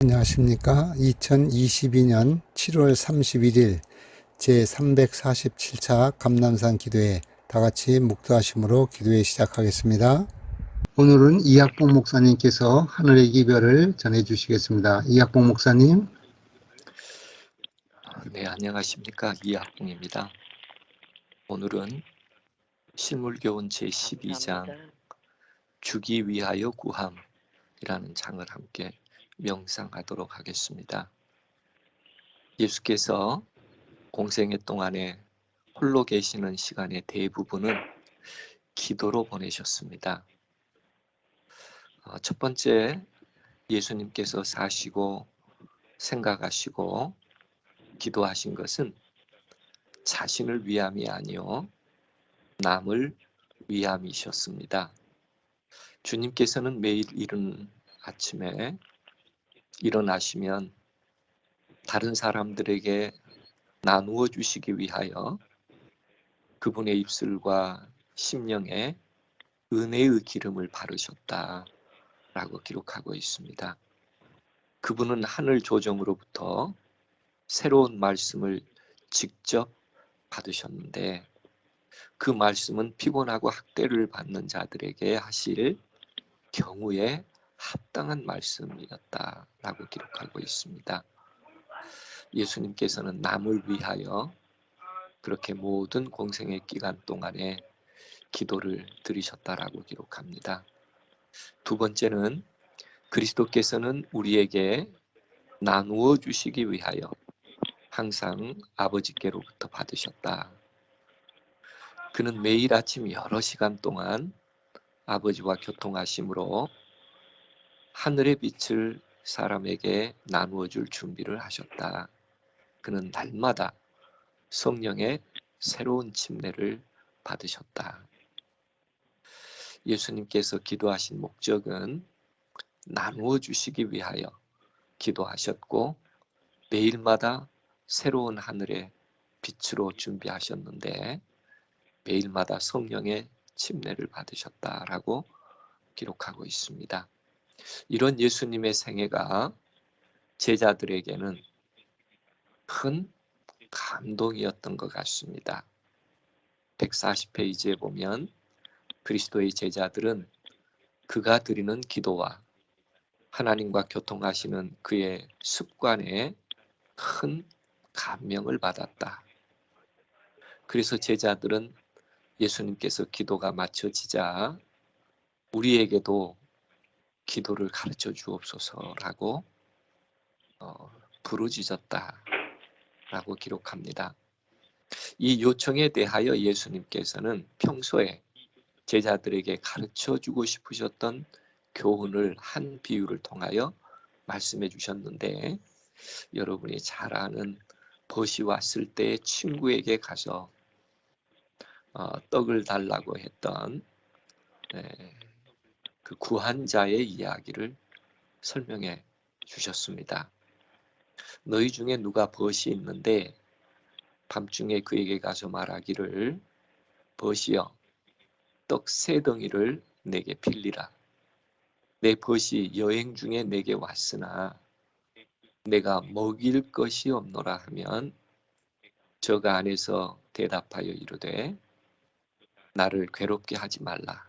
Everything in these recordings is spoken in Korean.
안녕하십니까. 2022년 7월 31일 제347차 감람산 기도회 다같이 묵도하심으로 기도회 시작하겠습니다. 오늘은 이학봉 목사님께서 하늘의 기별을 전해 주시겠습니다. 이학봉 목사님. 네, 안녕하십니까. 이학봉입니다. 오늘은 실물교훈 제12장 주기 위하여 구함이라는 장을 함께 명상하도록 하겠습니다. 예수께서 공생애 동안에 홀로 계시는 시간의 대부분은 기도로 보내셨습니다. 첫 번째, 예수님께서 사시고 생각하시고 기도하신 것은 자신을 위함이 아니요 남을 위함이셨습니다. 주님께서는 매일 이른 아침에 일어나시면 다른 사람들에게 나누어 주시기 위하여 그분의 입술과 심령에 은혜의 기름을 바르셨다라고 기록하고 있습니다. 그분은 하늘 조정으로부터 새로운 말씀을 직접 받으셨는데 그 말씀은 피곤하고 학대를 받는 자들에게 하실 경우에 합당한 말씀이었다라고 기록하고 있습니다. 예수님께서는 남을 위하여 그렇게 모든 공생의 기간 동안에 기도를 드리셨다라고 기록합니다. 두 번째는 그리스도께서는 우리에게 나누어 주시기 위하여 항상 아버지께로부터 받으셨다. 그는 매일 아침 여러 시간 동안 아버지와 교통하심으로 하늘의 빛을 사람에게 나누어 줄 준비를 하셨다. 그는 날마다 성령의 새로운 침례를 받으셨다. 예수님께서 기도하신 목적은 나누어 주시기 위하여 기도하셨고 매일마다 새로운 하늘의 빛으로 준비하셨는데 매일마다 성령의 침례를 받으셨다라고 기록하고 있습니다. 이런 예수님의 생애가 제자들에게는 큰 감동이었던 것 같습니다. 140페이지에 보면 그리스도의 제자들은 그가 드리는 기도와 하나님과 교통하시는 그의 습관에 큰 감명을 받았다. 그래서 제자들은 예수님께서 기도가 마쳐지자 우리에게도 기도를 가르쳐 주옵소서라고 부르짖었다라고 기록합니다. 이 요청에 대하여 예수님께서는 평소에 제자들에게 가르쳐 주고 싶으셨던 교훈을 한 비유를 통하여 말씀해 주셨는데 여러분이 잘 아는 벗이 왔을 때 친구에게 가서 떡을 달라고 했던 그 구한자의 이야기를 설명해 주셨습니다. 너희 중에 누가 벗이 있는데 밤중에 그에게 가서 말하기를 벗이여 떡 3덩이를 내게 빌리라. 내 벗이 여행 중에 내게 왔으나 내가 먹일 것이 없노라 하면 저가 안에서 대답하여 이르되 나를 괴롭게 하지 말라.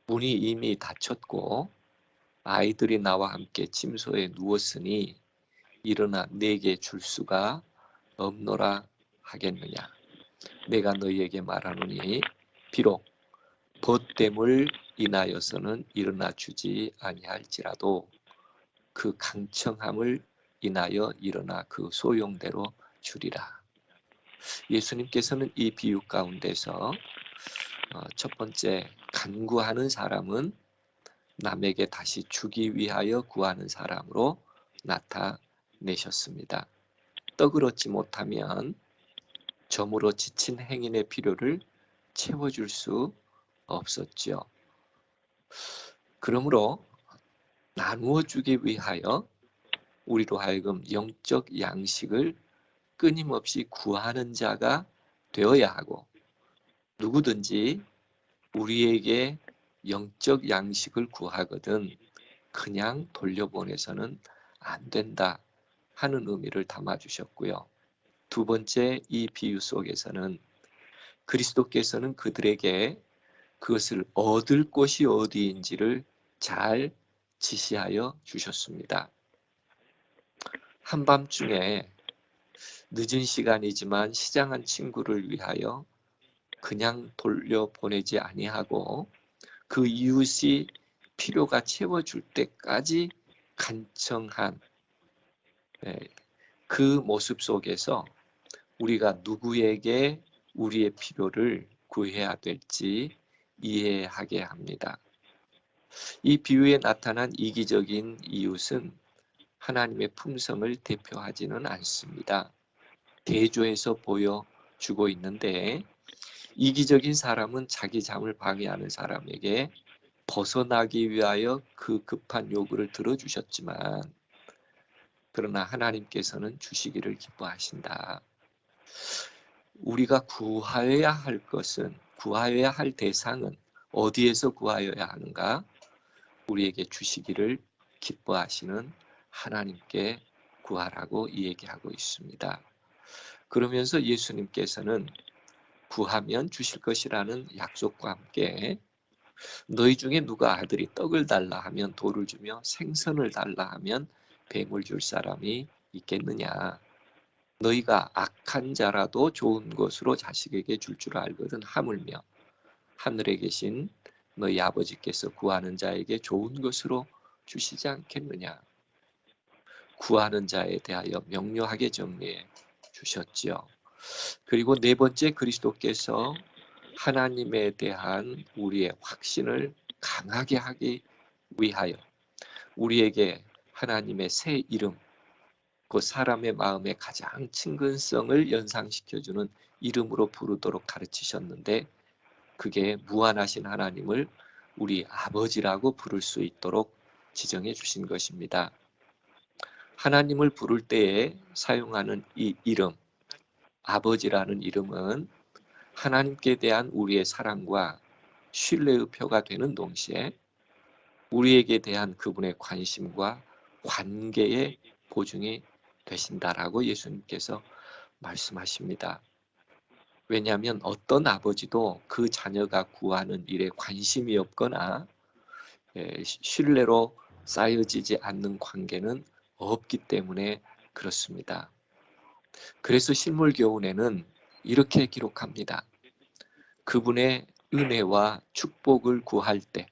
문이 이미 닫혔고 아이들이 나와 함께 침소에 누웠으니 일어나 내게 줄 수가 없노라 하겠느냐. 내가 너희에게 말하노니 비록 벗됨을 인하여서는 일어나 주지 아니할지라도 그 강청함을 인하여 일어나 그 소용대로 주리라. 예수님께서는 이 비유 가운데서 첫 번째 간구하는 사람은 남에게 다시 주기 위하여 구하는 사람으로 나타내셨습니다. 떡을 얻지 못하면 점으로 지친 행인의 필요를 채워줄 수 없었지요. 그러므로 나누어 주기 위하여 우리로 하여금 영적 양식을 끊임없이 구하는 자가 되어야 하고 누구든지 우리에게 영적 양식을 구하거든 그냥 돌려보내서는 안 된다 하는 의미를 담아주셨고요. 두 번째, 이 비유 속에서는 그리스도께서는 그들에게 그것을 얻을 곳이 어디인지를 잘 지시하여 주셨습니다. 한밤중에 늦은 시간이지만 시장한 친구를 위하여 그냥 돌려보내지 아니하고 그 이웃이 필요가 채워줄 때까지 간청한 그 모습 속에서 우리가 누구에게 우리의 필요를 구해야 될지 이해하게 합니다. 이 비유에 나타난 이기적인 이웃은 하나님의 품성을 대표하지는 않습니다. 대조해서 보여주고 있는데 이기적인 사람은 자기 잠을 방해하는 사람에게 벗어나기 위하여 그 급한 요구를 들어주셨지만 그러나 하나님께서는 주시기를 기뻐하신다. 우리가 구하여야 할 것은, 구하여야 할 대상은 어디에서 구하여야 하는가? 우리에게 주시기를 기뻐하시는 하나님께 구하라고 얘기하고 있습니다. 그러면서 예수님께서는 구하면 주실 것이라는 약속과 함께 너희 중에 누가 아들이 떡을 달라 하면 돌을 주며 생선을 달라 하면 뱀을 줄 사람이 있겠느냐. 너희가 악한 자라도 좋은 것으로 자식에게 줄 줄 알거든 하물며 하늘에 계신 너희 아버지께서 구하는 자에게 좋은 것으로 주시지 않겠느냐. 구하는 자에 대하여 명료하게 정리해 주셨지요. 그리고 네 번째, 그리스도께서 하나님에 대한 우리의 확신을 강하게 하기 위하여 우리에게 하나님의 새 이름, 그 사람의 마음에 가장 친근성을 연상시켜주는 이름으로 부르도록 가르치셨는데 그게 무한하신 하나님을 우리 아버지라고 부를 수 있도록 지정해 주신 것입니다. 하나님을 부를 때에 사용하는 이 이름, 아버지라는 이름은 하나님께 대한 우리의 사랑과 신뢰의 표가 되는 동시에 우리에게 대한 그분의 관심과 관계의 보증이 되신다라고 예수님께서 말씀하십니다. 왜냐하면 어떤 아버지도 그 자녀가 구하는 일에 관심이 없거나 신뢰로 쌓여지지 않는 관계는 없기 때문에 그렇습니다. 그래서 신물교훈에는 이렇게 기록합니다. 그분의 은혜와 축복을 구할 때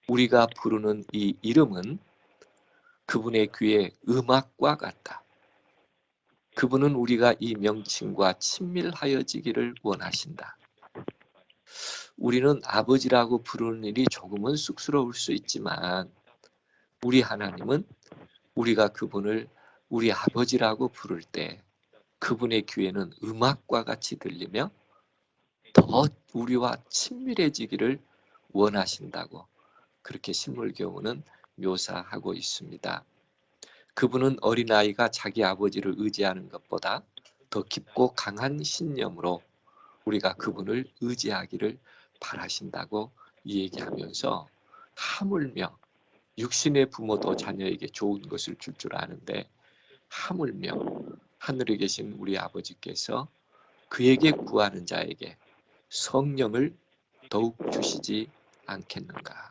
우리가 부르는 이 이름은 그분의 귀에 음악과 같다. 그분은 우리가 이 명칭과 친밀하여지기를 원하신다. 우리는 아버지라고 부르는 일이 조금은 쑥스러울 수 있지만 우리 하나님은 우리가 그분을 우리 아버지라고 부를 때 그분의 귀에는 음악과 같이 들리며 더 우리와 친밀해지기를 원하신다고 그렇게 신물교훈은 묘사하고 있습니다. 그분은 어린아이가 자기 아버지를 의지하는 것보다 더 깊고 강한 신념으로 우리가 그분을 의지하기를 바라신다고 얘기하면서 하물며 육신의 부모도 자녀에게 좋은 것을 줄 줄 아는데 하물며 하늘에 계신 우리 아버지께서 그에게 구하는 자에게 성령을 더욱 주시지 않겠는가.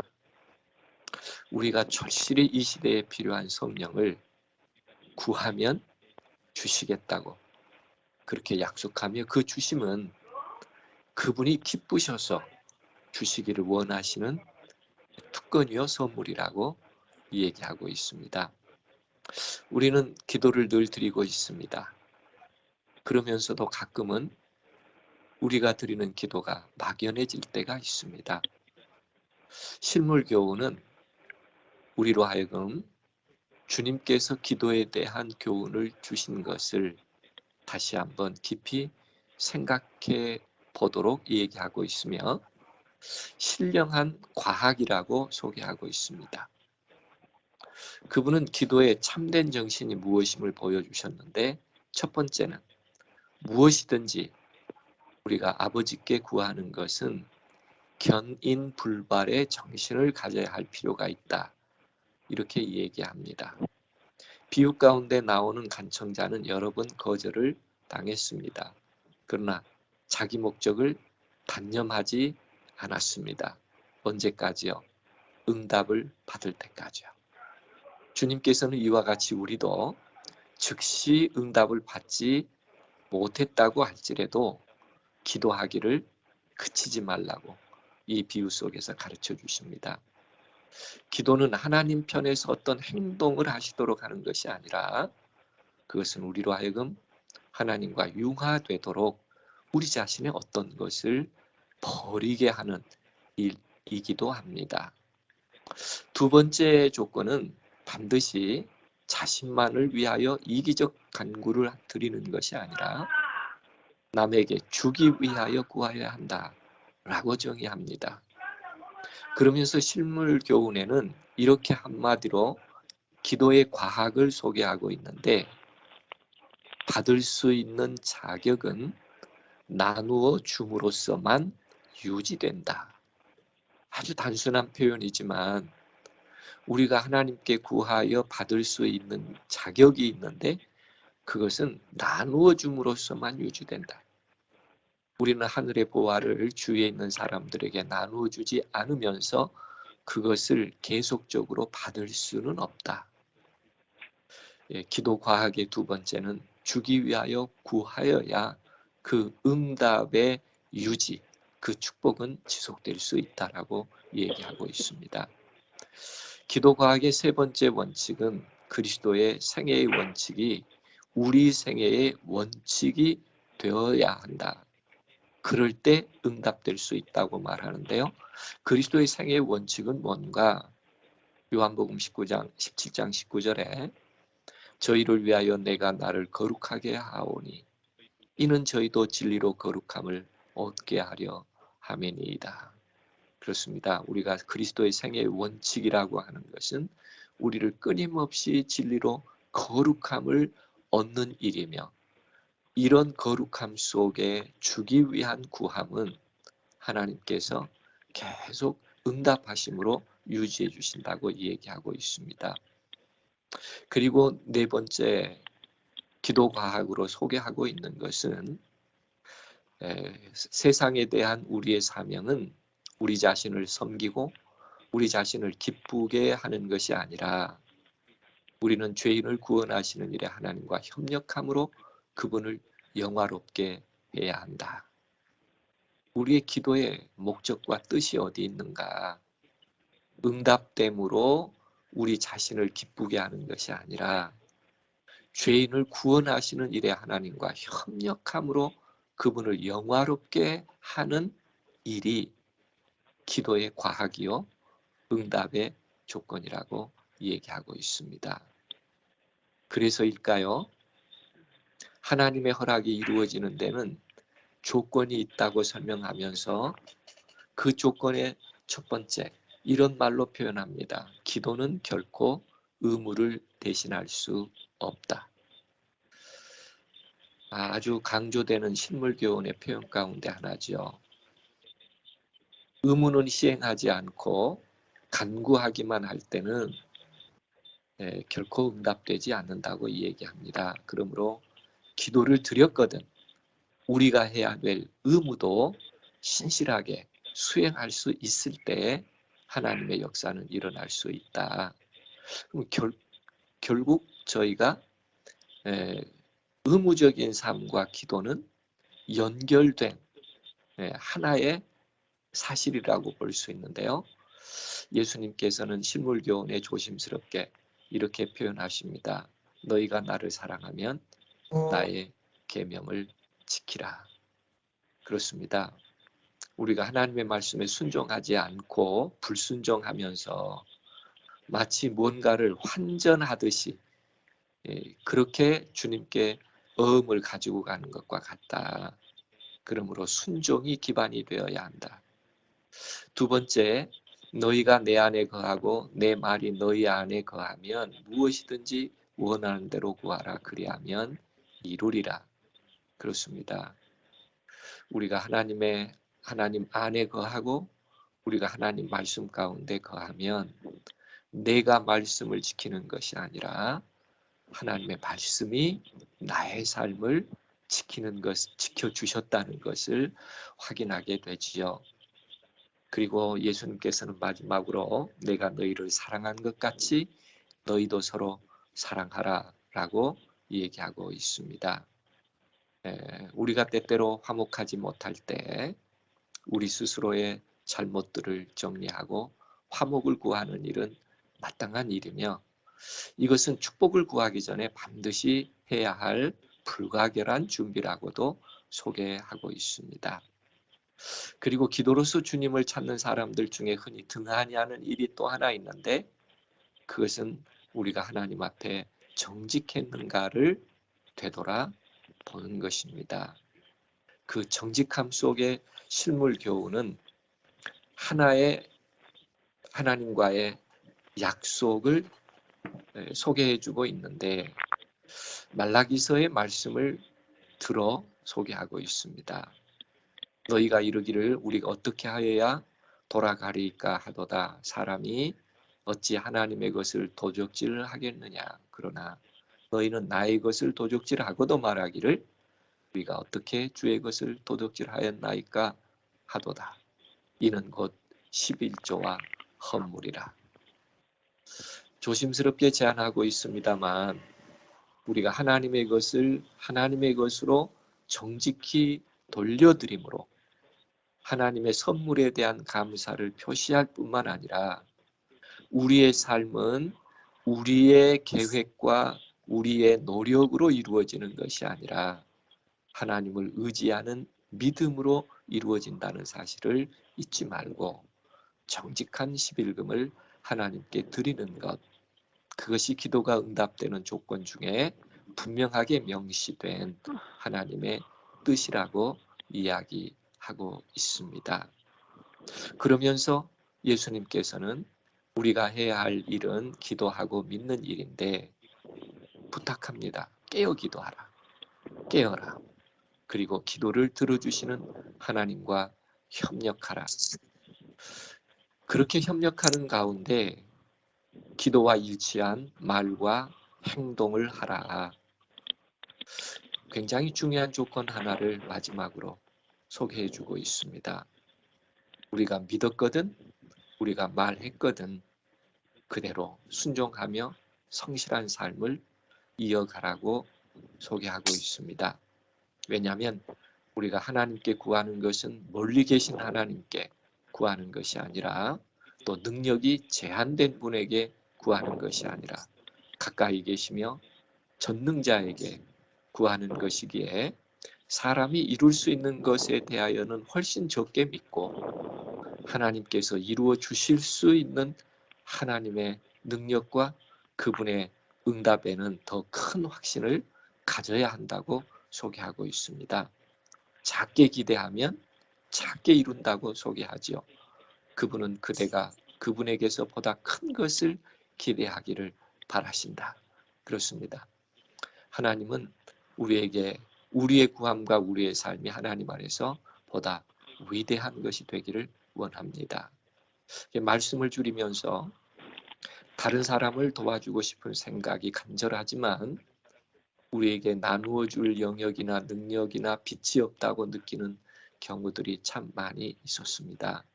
우리가 절실히 이 시대에 필요한 성령을 구하면 주시겠다고 그렇게 약속하며 그 주심은 그분이 기쁘셔서 주시기를 원하시는 특권이요 선물이라고 얘기하고 있습니다. 우리는 기도를 늘 드리고 있습니다. 그러면서도 가끔은 우리가 드리는 기도가 막연해질 때가 있습니다. 실물교훈은 우리로 하여금 주님께서 기도에 대한 교훈을 주신 것을 다시 한번 깊이 생각해 보도록 얘기하고 있으며 신령한 과학이라고 소개하고 있습니다. 그분은 기도의 참된 정신이 무엇임을 보여주셨는데 첫 번째는 무엇이든지 우리가 아버지께 구하는 것은 견인불발의 정신을 가져야 할 필요가 있다. 이렇게 얘기합니다. 비유 가운데 나오는 간청자는 여러 번 거절을 당했습니다. 그러나 자기 목적을 단념하지 않았습니다. 언제까지요? 응답을 받을 때까지요. 주님께서는 이와 같이 우리도 즉시 응답을 받지 못했다고 할지라도 기도하기를 그치지 말라고 이 비유 속에서 가르쳐 주십니다. 기도는 하나님 편에서 어떤 행동을 하시도록 하는 것이 아니라 그것은 우리로 하여금 하나님과 융화되도록 우리 자신의 어떤 것을 버리게 하는 일이기도 합니다. 두 번째 조건은 반드시 자신만을 위하여 이기적 간구를 드리는 것이 아니라 남에게 주기 위하여 구하여야 한다라고 정의합니다. 그러면서 실물교훈에는 이렇게 한마디로 기도의 과학을 소개하고 있는데, 받을 수 있는 자격은 나누어 줌으로써만 유지된다. 아주 단순한 표현이지만 우리가 하나님께 구하여 받을 수 있는 자격이 있는데 그것은 나누어 줌으로써만 유지된다. 우리는 하늘의 보화를 주위에 있는 사람들에게 나누어 주지 않으면서 그것을 계속적으로 받을 수는 없다. 기도 과학의 두 번째는 주기 위하여 구하여야 그 응답의 유지, 그 축복은 지속될 수 있다라고 얘기하고 있습니다. 기도 과학의 세 번째 원칙은 그리스도의 생애의 원칙이 우리 생애의 원칙이 되어야 한다. 그럴 때 응답될 수 있다고 말하는데요. 그리스도의 생애의 원칙은 뭔가? 요한복음 17장 19절에 저희를 위하여 내가 나를 거룩하게 하오니 이는 저희도 진리로 거룩함을 얻게 하려 함이니이다. 그렇습니다. 우리가 그리스도의 생애의 원칙이라고 하는 것은 우리를 끊임없이 진리로 거룩함을 얻는 일이며, 이런 거룩함 속에 주기 위한 구함은 하나님께서 계속 응답하심으로 유지해 주신다고 얘기하고 있습니다. 그리고 네 번째 기도 과학으로 소개하고 있는 것은 세상에 대한 우리의 사명은 우리 자신을 섬기고 우리 자신을 기쁘게 하는 것이 아니라 우리는 죄인을 구원하시는 일에 하나님과 협력함으로 그분을 영화롭게 해야 한다. 우리의 기도의 목적과 뜻이 어디 있는가? 응답됨으로 우리 자신을 기쁘게 하는 것이 아니라 죄인을 구원하시는 일에 하나님과 협력함으로 그분을 영화롭게 하는 일이 기도의 과학이요 응답의 조건이라고 얘기하고 있습니다. 그래서일까요? 하나님의 허락이 이루어지는 데는 조건이 있다고 설명하면서 그 조건의 첫 번째, 이런 말로 표현합니다. 기도는 결코 의무를 대신할 수 없다. 아주 강조되는 실물교훈의 표현 가운데 하나죠. 의무는 시행하지 않고 간구하기만 할 때는 결코 응답되지 않는다고 얘기합니다. 그러므로 기도를 드렸거든 우리가 해야 될 의무도 신실하게 수행할 수 있을 때 하나님의 역사는 일어날 수 있다. 그럼 결국 저희가 의무적인 삶과 기도는 연결된 하나의 사실이라고 볼 수 있는데요. 예수님께서는 실물교훈에 조심스럽게 이렇게 표현하십니다. 너희가 나를 사랑하면 나의 계명을 지키라. 그렇습니다. 우리가 하나님의 말씀에 순종하지 않고 불순종하면서 마치 뭔가를 환전하듯이 그렇게 주님께 어음을 가지고 가는 것과 같다. 그러므로 순종이 기반이 되어야 한다. 두 번째, 너희가 내 안에 거하고 내 말이 너희 안에 거하면 무엇이든지 원하는 대로 구하라. 그리하면 이루리라. 그렇습니다. 우리가 하나님 안에 거하고 우리가 하나님 말씀 가운데 거하면 내가 말씀을 지키는 것이 아니라 하나님의 말씀이 나의 삶을 지켜주셨다는 것을 확인하게 되지요. 그리고 예수님께서는 마지막으로 내가 너희를 사랑한 것 같이 너희도 서로 사랑하라 라고 얘기하고 있습니다. 우리가 때때로 화목하지 못할 때 우리 스스로의 잘못들을 정리하고 화목을 구하는 일은 마땅한 일이며, 이것은 축복을 구하기 전에 반드시 해야 할 불가결한 준비라고도 소개하고 있습니다. 그리고 기도로서 주님을 찾는 사람들 중에 흔히 등한히 하는 일이 또 하나 있는데, 그것은 우리가 하나님 앞에 정직했는가를 되돌아 보는 것입니다. 그 정직함 속의 실물 교훈은 하나의 하나님과의 약속을 소개해주고 있는데, 말라기서의 말씀을 들어 소개하고 있습니다. 너희가 이르기를 우리가 어떻게 하여야 돌아가리까 하도다. 사람이 어찌 하나님의 것을 도적질을 하겠느냐. 그러나 너희는 나의 것을 도적질하고도 말하기를 우리가 어떻게 주의 것을 도적질하였나이까 하도다. 이는 곧 11조와 헌물이라. 조심스럽게 제안하고 있습니다만, 우리가 하나님의 것을 하나님의 것으로 정직히 돌려드림으로 하나님의 선물에 대한 감사를 표시할 뿐만 아니라, 우리의 삶은 우리의 계획과 우리의 노력으로 이루어지는 것이 아니라 하나님을 의지하는 믿음으로 이루어진다는 사실을 잊지 말고 정직한 11금을 하나님께 드리는 것, 그것이 기도가 응답되는 조건 중에 분명하게 명시된 하나님의 뜻이라고 이야기하고 있습니다. 그러면서 예수님께서는 우리가 해야 할 일은 기도하고 믿는 일인데, 부탁합니다. 깨어 기도하라. 깨어라. 그리고 기도를 들어주시는 하나님과 협력하라. 그렇게 협력하는 가운데 기도와 일치한 말과 행동을 하라. 굉장히 중요한 조건 하나를 마지막으로 소개해주고 있습니다. 우리가 믿었거든, 우리가 말했거든, 그대로 순종하며 성실한 삶을 이어가라고 소개하고 있습니다. 왜냐하면 우리가 하나님께 구하는 것은 멀리 계신 하나님께 구하는 것이 아니라, 또 능력이 제한된 분에게 구하는 것이 아니라 가까이 계시며 전능자에게 구하는 것이기에, 사람이 이룰 수 있는 것에 대하여는 훨씬 적게 믿고 하나님께서 이루어 주실 수 있는 하나님의 능력과 그분의 응답에는 더 큰 확신을 가져야 한다고 소개하고 있습니다. 작게 기대하면 작게 이룬다고 소개하지요. 그분은 그분에게서 보다 큰 것을 기대하기를 바라신다. 그렇습니다. 하나님은 우리에게 우리의 구함과 우리의 삶이 하나님 안에서 보다 위대한 것이 되기를 원합니다. 말씀을 줄이면서 다른 사람을 도와주고 싶은 생각이 간절하지만 우리에게 나누어 줄 영역이나 능력이나 빛이 없다고 느끼는 경우들이 참 많이 있었습니다.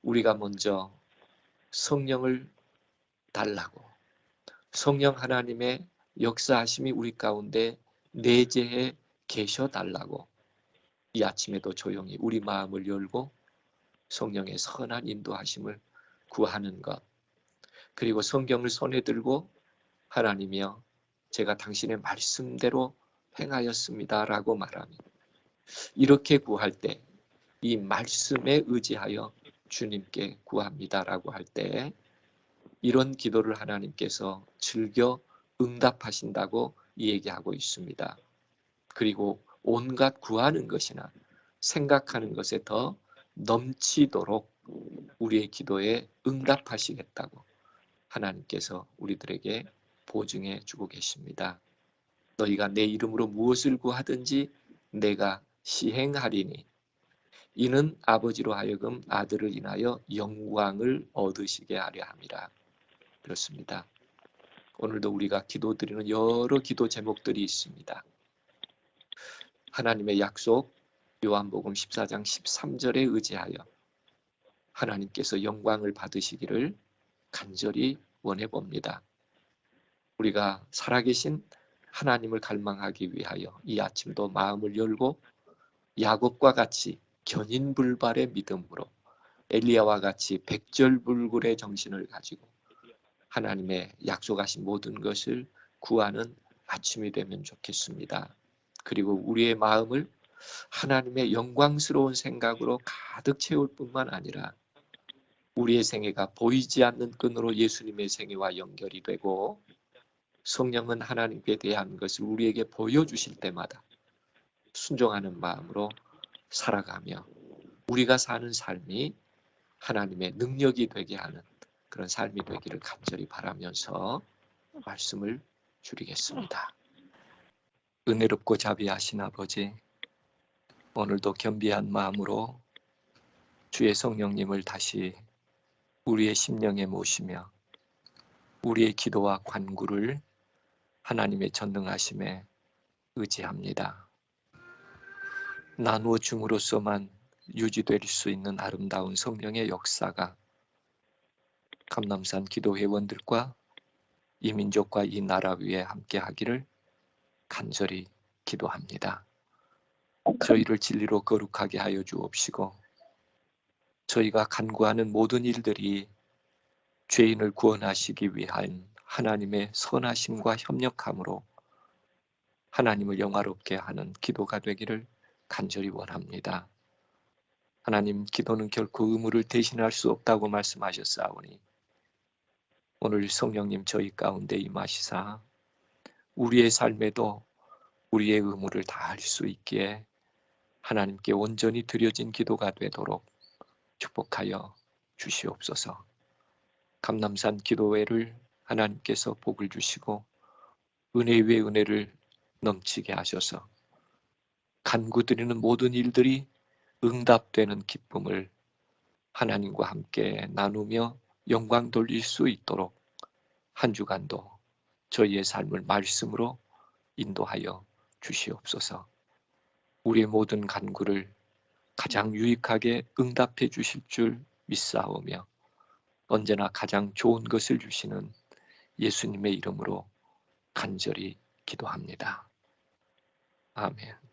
우리가 먼저 성령을 달라고, 성령 하나님의 역사하심이 우리 가운데 내재해 계셔 달라고, 이 아침에도 조용히 우리 마음을 열고 성령의 선한 인도하심을 구하는 것, 그리고 성경을 손에 들고 하나님이여 제가 당신의 말씀대로 행하였습니다 라고 말하며, 이렇게 구할 때 이 말씀에 의지하여 주님께 구합니다 라고 할 때, 이런 기도를 하나님께서 즐겨 응답하신다고 얘기하고 있습니다. 그리고 온갖 구하는 것이나 생각하는 것에 더 넘치도록 우리의 기도에 응답하시겠다고 하나님께서 우리들에게 보증해 주고 계십니다. 너희가 내 이름으로 무엇을 구하든지 내가 시행하리니 이는 아버지로 하여금 아들을 인하여 영광을 얻으시게 하려 함이라. 그렇습니다. 오늘도 우리가 기도드리는 여러 기도 제목들이 있습니다. 하나님의 약속 요한복음 14장 13절에 의지하여 하나님께서 영광을 받으시기를 간절히 원해 봅니다. 우리가 살아계신 하나님을 갈망하기 위하여 이 아침도 마음을 열고 야곱과 같이 견인불발의 믿음으로 엘리야와 같이 백절불굴의 정신을 가지고 하나님의 약속하신 모든 것을 구하는 아침이 되면 좋겠습니다. 그리고 우리의 마음을 하나님의 영광스러운 생각으로 가득 채울 뿐만 아니라 우리의 생애가 보이지 않는 끈으로 예수님의 생애와 연결이 되고 성령은 하나님께 대한 것을 우리에게 보여주실 때마다 순종하는 마음으로 살아가며 우리가 사는 삶이 하나님의 능력이 되게 하는 그런 삶이 되기를 간절히 바라면서 말씀을 줄이겠습니다. 은혜롭고 자비하신 아버지, 오늘도 겸비한 마음으로 주의 성령님을 다시 우리의 심령에 모시며 우리의 기도와 간구를 하나님의 전능하심에 의지합니다. 나누어 줌으로써만 유지될 수 있는 아름다운 성령의 역사가 감람산 기도회원들과 이 민족과 이 나라 위에 함께 하기를 간절히 기도합니다. 저희를 진리로 거룩하게 하여 주옵시고 저희가 간구하는 모든 일들이 죄인을 구원하시기 위한 하나님의 선하심과 협력함으로 하나님을 영화롭게 하는 기도가 되기를 간절히 원합니다. 하나님, 기도는 결코 의무를 대신할 수 없다고 말씀하셨사오니 오늘 성령님 저희 가운데 임하시사 우리의 삶에도 우리의 의무를 다할 수 있기에 하나님께 온전히 드려진 기도가 되도록 축복하여 주시옵소서. 감람산 기도회를 하나님께서 복을 주시고 은혜 위에 은혜를 넘치게 하셔서 간구드리는 모든 일들이 응답되는 기쁨을 하나님과 함께 나누며 영광 돌릴 수 있도록 한 주간도 저희의 삶을 말씀으로 인도하여 주시옵소서. 우리의 모든 간구를 가장 유익하게 응답해 주실 줄 믿사오며 언제나 가장 좋은 것을 주시는 예수님의 이름으로 간절히 기도합니다. 아멘.